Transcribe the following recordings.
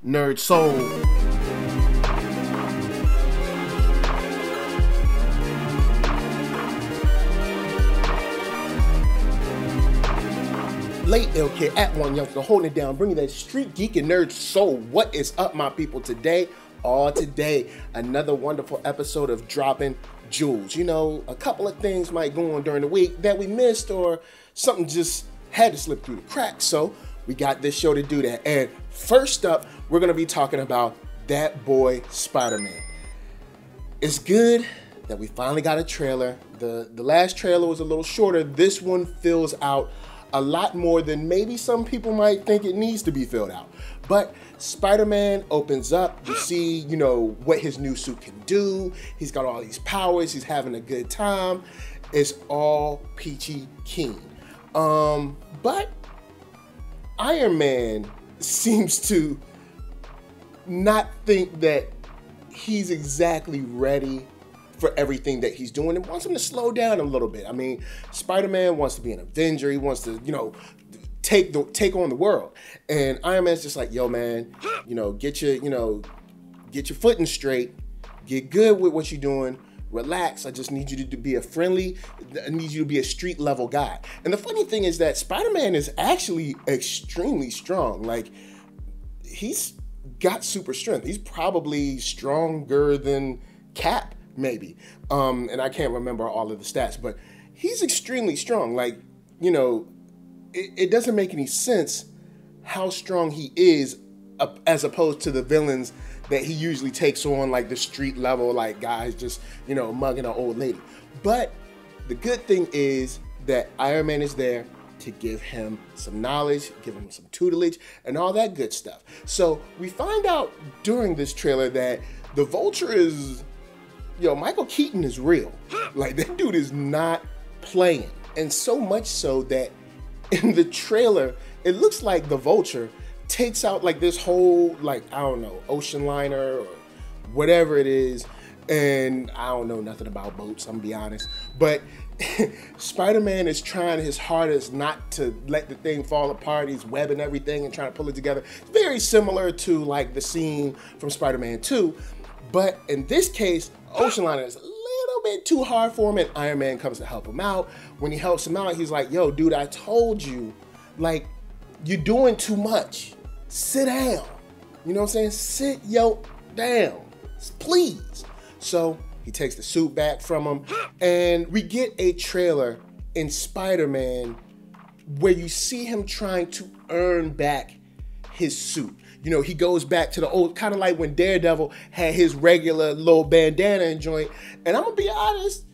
NERDSoul. Late Ill Kid at OneYoungsta, holding it down, bringing that StreetGEEK and NERDSoul. What is up, my people? Today, another wonderful episode of Droppin' Jewelz. You know, a couple of things might go on during the week that we missed, or something just had to slip through the cracks. So we got this show to do that. And first up, we're going to be talking about that boy Spider-Man. It's good that we finally got a trailer. The last trailer was a little shorter. This one fills out a lot more than maybe some people might think it needs to be filled out. But Spider-Man opens up. You see, you know, what his new suit can do. He's got all these powers. He's having a good time. It's all peachy keen. But Iron Man seems to not think that he's exactly ready for everything that he's doing and wants him to slow down a little bit. I mean, Spider-Man wants to be an Avenger. He wants to, you know, take on the world. And Iron Man's just like, yo, man, you know, get your footing straight. Get good with what you're doing. Relax. I just need you to be I need you to be a street level guy. And the funny thing is that Spider-Man is actually extremely strong. Like, he's got super strength. He's probably stronger than Cap, maybe. And I can't remember all of the stats, but he's extremely strong. Like, you know, it doesn't make any sense how strong he is as opposed to the villains that he usually takes on, like the street level, like guys just, you know, mugging an old lady. But the good thing is that Iron Man is there to give him some knowledge, give him some tutelage, and all that good stuff. So we find out during this trailer that the Vulture is, yo, Michael Keaton is real. Like, that dude is not playing. And so much so that in the trailer, it looks like the Vulture takes out like this whole, like, I don't know, ocean liner or whatever it is. And I don't know nothing about boats, I'm gonna be honest. But Spider-Man is trying his hardest not to let the thing fall apart. He's webbing everything and trying to pull it together. It's very similar to like the scene from Spider-Man 2. But in this case, ocean liner is a little bit too hard for him, and Iron Man comes to help him out. When he helps him out, he's like, yo, dude, I told you, like, you're doing too much. Sit down. You know what I'm saying? Sit yo down, please. So he takes the suit back from him, and we get a trailer in Spider-Man where you see him trying to earn back his suit. You know, he goes back to the old, kind of like when Daredevil had his regular little bandana and joint. And I'm gonna be honest,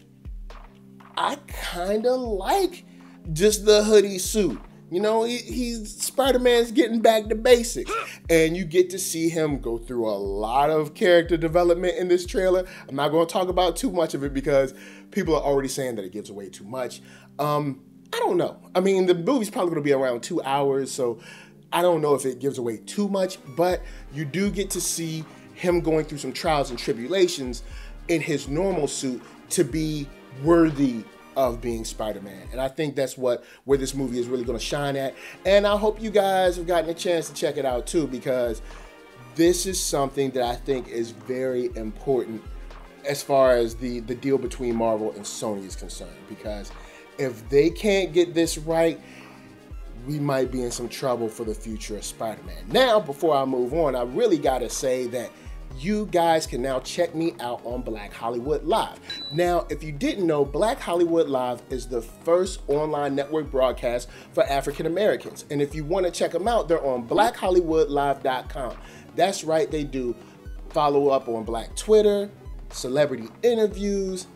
I kind of like just the hoodie suit. You know, Spider-Man's getting back to basics. And you get to see him go through a lot of character development in this trailer. I'm not going to talk about too much of it because people are already saying that it gives away too much. I don't know. I mean, the movie's probably going to be around 2 hours, so I don't know if it gives away too much, but you do get to see him going through some trials and tribulations in his normal suit to be worthy of being Spider-Man. And I think that's where this movie is really going to shine at. And I hope you guys have gotten a chance to check it out too, because this is something that I think is very important as far as the deal between Marvel and Sony is concerned. Because if they can't get this right, we might be in some trouble for the future of Spider-Man. Now, before I move on, I really gotta say that you guys can now check me out on Black Hollywood Live. Now, if you didn't know, Black Hollywood Live is the first online network broadcast for African Americans. And if you want to check them out, they're on blackhollywoodlive.com. That's right, they do follow up on Black Twitter, celebrity interviews,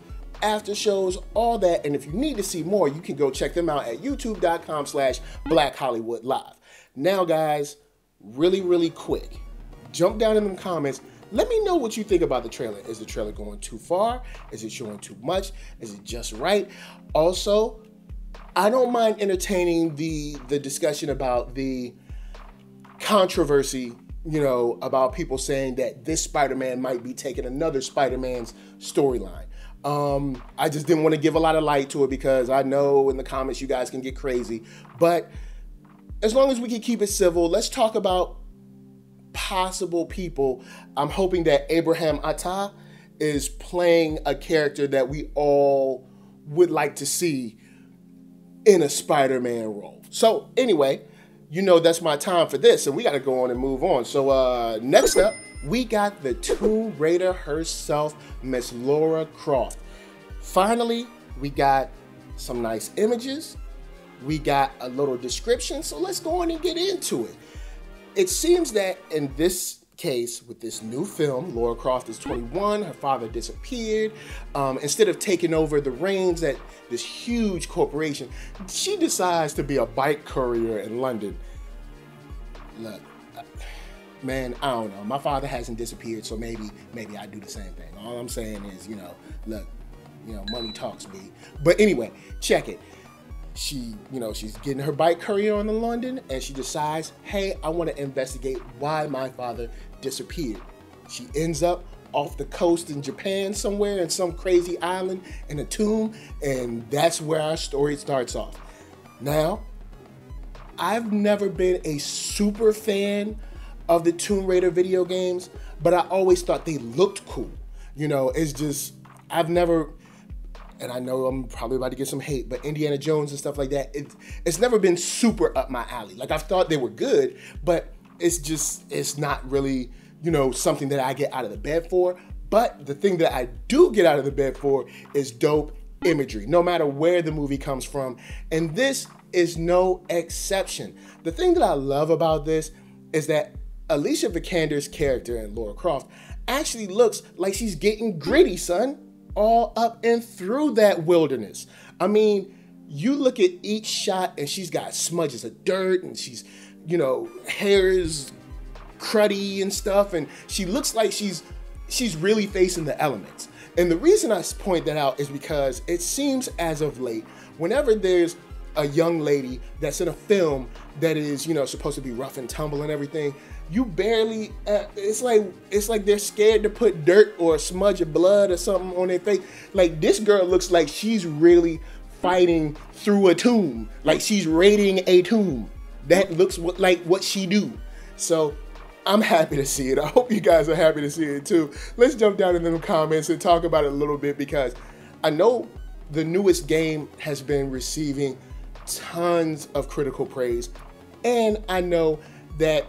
after shows, all that. And if you need to see more, you can go check them out at youtube.com/blackhollywoodlive. Now, guys, really quick, jump down in the comments. Let me know what you think about the trailer. Is the trailer going too far? Is it showing too much? Is it just right? Also, I don't mind entertaining the discussion about the controversy, you know, about people saying that this Spider-Man might be taking another Spider-Man's storyline. I just didn't want to give a lot of light to it because I know in the comments you guys can get crazy. But as long as we can keep it civil, let's talk about possible people. I'm hoping that Abraham Atta is playing a character that we all would like to see in a Spider-Man role. So anyway, you know that's my time for this, and we got to go on and move on. So next up, we got the Tomb Raider herself, Miss Lara Croft. Finally, we got some nice images. We got a little description, so let's go on and get into it. It seems that in this case, with this new film, Lara Croft is 21, her father disappeared. Instead of taking over the reins at this huge corporation, she decides to be a bike courier in London. Look, man, I don't know. My father hasn't disappeared, so maybe I do the same thing. All I'm saying is, look, money talks, B. But anyway, check it. She's getting her bike courier on in London, and she decides, hey, I want to investigate why my father disappeared. She ends up off the coast in Japan somewhere in some crazy island in a tomb, and that's where our story starts off. Now, I've never been a super fan of the Tomb Raider video games, but I always thought they looked cool. It's just, I've never, and I know I'm probably about to get some hate, but Indiana Jones and stuff like that, it's never been super up my alley. Like, I've thought they were good, but it's not really, something that I get out of the bed for. But the thing that I do get out of the bed for is dope imagery, no matter where the movie comes from. And this is no exception. The thing that I love about this is that Alicia Vikander's character in Lara Croft actually looks like she's getting gritty, son, all up and through that wilderness. I mean, you look at each shot and she's got smudges of dirt and she's, hair is cruddy and stuff, and she looks like she's really facing the elements. And the reason I point that out is because it seems as of late, whenever there's a young lady that's in a film that is, supposed to be rough and tumble and everything, you barely, it's like they're scared to put dirt or a smudge of blood or something on their face. Like, this girl looks like she's really fighting through a tomb, like she's raiding a tomb. That looks like what she do. So I'm happy to see it. I hope you guys are happy to see it too. Let's jump down in the comments and talk about it a little bit, because I know the newest game has been receiving tons of critical praise, and I know that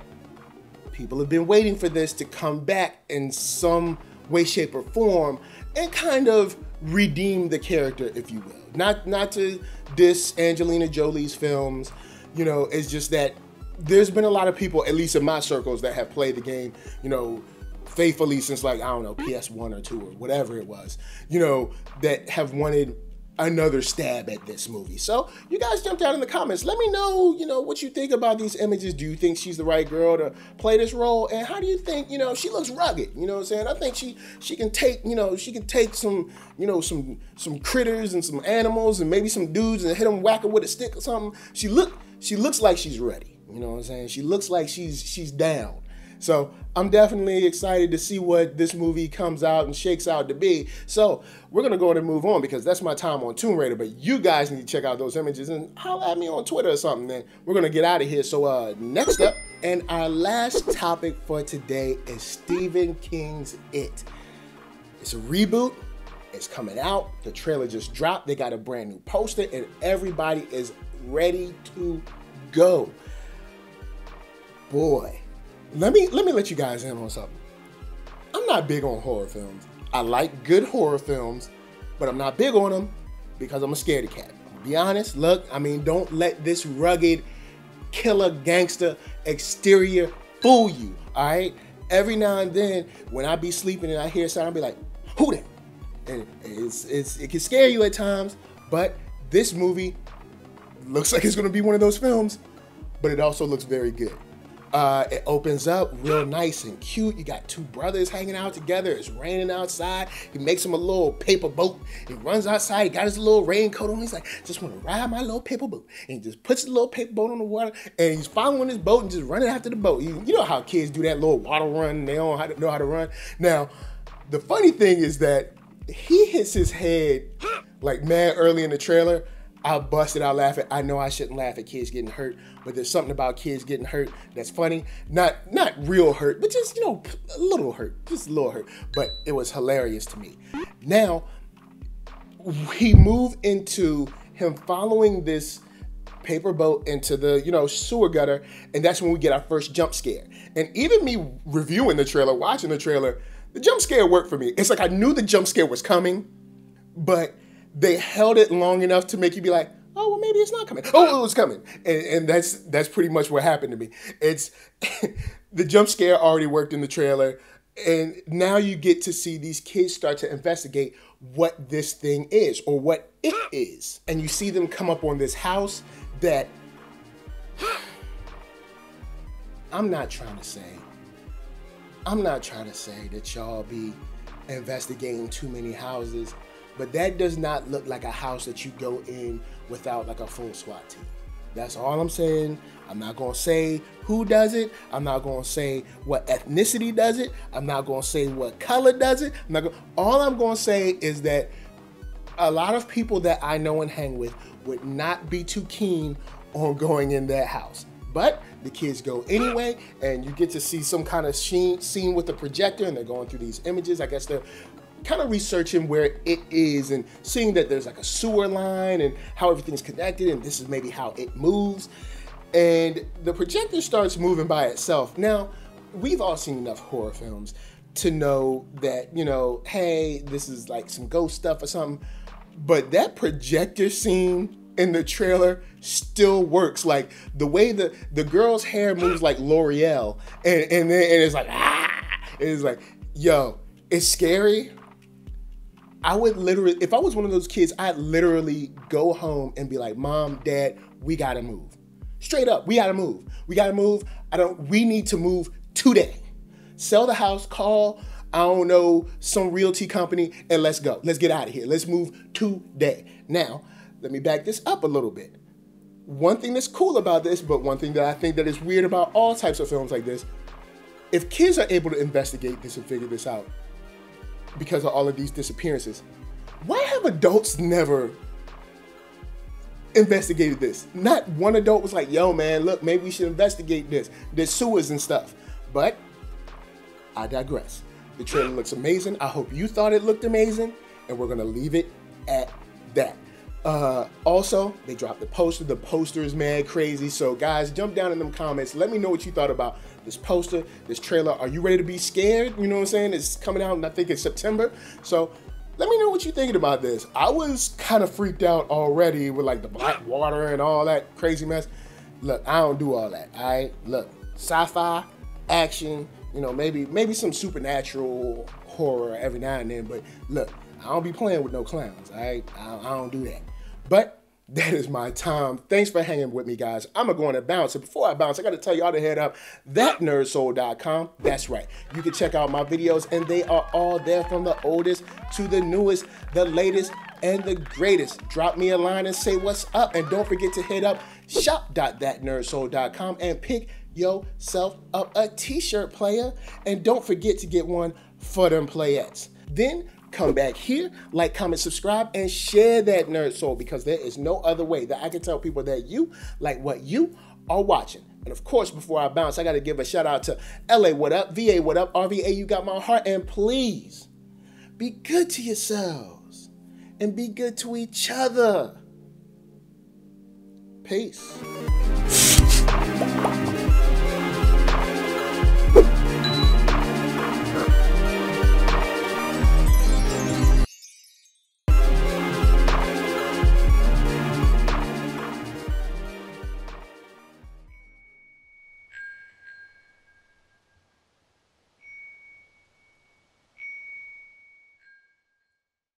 people have been waiting for this to come back in some way, shape, or form and kind of redeem the character, if you will. Not to diss Angelina Jolie's films. It's just that there's been a lot of people, at least in my circles, that have played the game, faithfully since, like, I don't know, PS1 or 2 or whatever it was, that have wanted another stab at this movie. So you guys jump down in the comments. Let me know, what you think about these images. Do you think she's the right girl to play this role? And how do you think, she looks rugged? You know what I'm saying? I think she can take, she can take some, some critters and some animals and maybe some dudes and hit them, whack her with a stick or something. She looks like she's ready. You know what I'm saying? She looks like she's down. So I'm definitely excited to see what this movie comes out and shakes out to be. So we're going to go ahead and move on, because that's my time on Tomb Raider. But you guys need to check out those images and holler at me on Twitter or something. Then we're going to get out of here. So next up, and our last topic for today, is Stephen King's It. It's a reboot. It's coming out. The trailer just dropped. They got a brand new poster, and everybody is ready to go. Boy. Let me let you guys in on something. I'm not big on horror films. I like good horror films, but I'm not big on them because I'm a scaredy cat. I'll be honest. Look, I mean, don't let this rugged killer gangster exterior fool you, all right? Every now and then, when I be sleeping and I hear something, I'll be like, who that? And it can scare you at times, but this movie looks like it's gonna be one of those films, but it also looks very good. It opens up real nice and cute. You got two brothers hanging out together. It's raining outside. He makes him a little paper boat. He runs outside. He got his little raincoat on. He's like, just want to ride my little paper boat. And he just puts the little paper boat on the water, and he's following his boat and just running after the boat. You know how kids do that little water run. They don't know how to run. Now, the funny thing is that he hits his head like mad early in the trailer. I busted out laughing. I know I shouldn't laugh at kids getting hurt, but there's something about kids getting hurt that's funny. Not real hurt, but just, you know, a little hurt. Just a little hurt. But it was hilarious to me. Now, we move into him following this paper boat into the, you know, sewer gutter, and that's when we get our first jump scare. And even me reviewing the trailer, watching the trailer, the jump scare worked for me. It's like I knew the jump scare was coming, but they held it long enough to make you be like, oh, well, maybe it's not coming. Oh, it was coming. And that's pretty much what happened to me. It's the jump scare already worked in the trailer. And now you get to see these kids start to investigate what this thing is or what it is. And you see them come up on this house that I'm not trying to say that y'all be investigating too many houses, but that does not look like a house that you go in without like a full SWAT team. That's all I'm saying. I'm not going to say who does it. I'm not going to say what ethnicity does it. I'm not going to say what color does it. All I'm going to say is that a lot of people that I know and hang with would not be too keen on going in that house. But the kids go anyway, and you get to see some kind of scene with the projector, and they're going through these images. I guess they're kind of researching where it is and seeing that there's like a sewer line and how everything's connected, and this is maybe how it moves. And the projector starts moving by itself. Now, we've all seen enough horror films to know that, you know, hey, this is like some ghost stuff or something. But that projector scene in the trailer still works. Like the way the girl's hair moves like L'Oreal, and it's like, ah! It's like, yo, it's scary. I would literally, if I was one of those kids, I'd literally go home and be like, Mom, Dad, we gotta move. Straight up, we gotta move. We gotta move. We need to move today. Sell the house, call, I don't know, some realty company, and let's go. Let's get out of here. Let's move today. Now, let me back this up a little bit. One thing that's cool about this, but one thing that I think that is weird about all types of films like this, if kids are able to investigate this and figure this out because of all of these disappearances, why have adults never investigated this? Not one adult was like, yo, man, look, maybe we should investigate this. There's sewers and stuff. But I digress. The trailer looks amazing. I hope you thought it looked amazing, and we're gonna leave it at that. Also, they dropped the poster. The poster is mad crazy. So guys, jump down in them comments. Let me know what you thought about this poster, this trailer. Are you ready to be scared? You know what I'm saying? It's coming out, and I think it's September. So let me know what you're thinking about this. I was kind of freaked out already with like the black water and all that crazy mess. Look, I don't do all that. All right, look, sci-fi, action, you know, maybe some supernatural horror every now and then. But look, I don't be playing with no clowns. All right, I don't do that. But that is my time. Thanks for hanging with me, guys. I'm going to bounce. And before I bounce, I got to tell y'all to head up ThatNERDSoul.com. That's right. You can check out my videos, and they are all there from the oldest to the newest, the latest, and the greatest. Drop me a line and say what's up. And don't forget to hit up shop.thatnerdsoul.com and pick yourself up a t-shirt, player. And don't forget to get one for them playettes. Then come back here, like, comment, subscribe, and share that Nerd Soul, because there is no other way that I can tell people that you like what you are watching. And of course, before I bounce, I got to give a shout out to LA, what up? VA, what up? RVA, you got my heart. And please be good to yourselves and be good to each other. Peace.